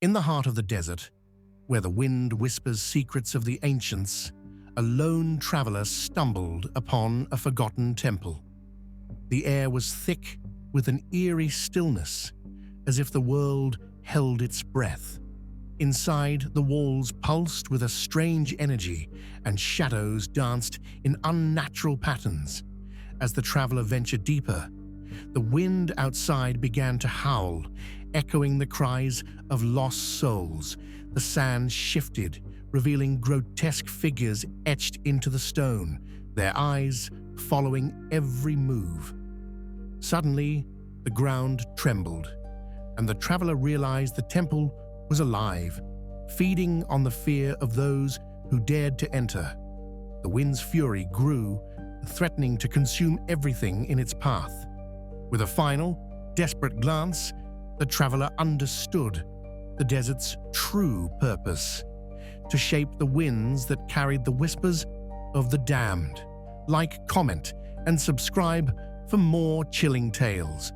In the heart of the desert, where the wind whispers secrets of the ancients, a lone traveler stumbled upon a forgotten temple. The air was thick with an eerie stillness, as if the world held its breath. Inside, the walls pulsed with a strange energy, and shadows danced in unnatural patterns. As the traveler ventured deeper, the wind outside began to howl, echoing the cries of lost souls. The sand shifted, revealing grotesque figures etched into the stone, their eyes following every move. Suddenly, the ground trembled, and the traveler realized the temple was alive, feeding on the fear of those who dared to enter. The wind's fury grew, threatening to consume everything in its path. With a final, desperate glance, the traveler understood the desert's true purpose: to shape the winds that carried the whispers of the damned. Like, comment, and subscribe for more chilling tales.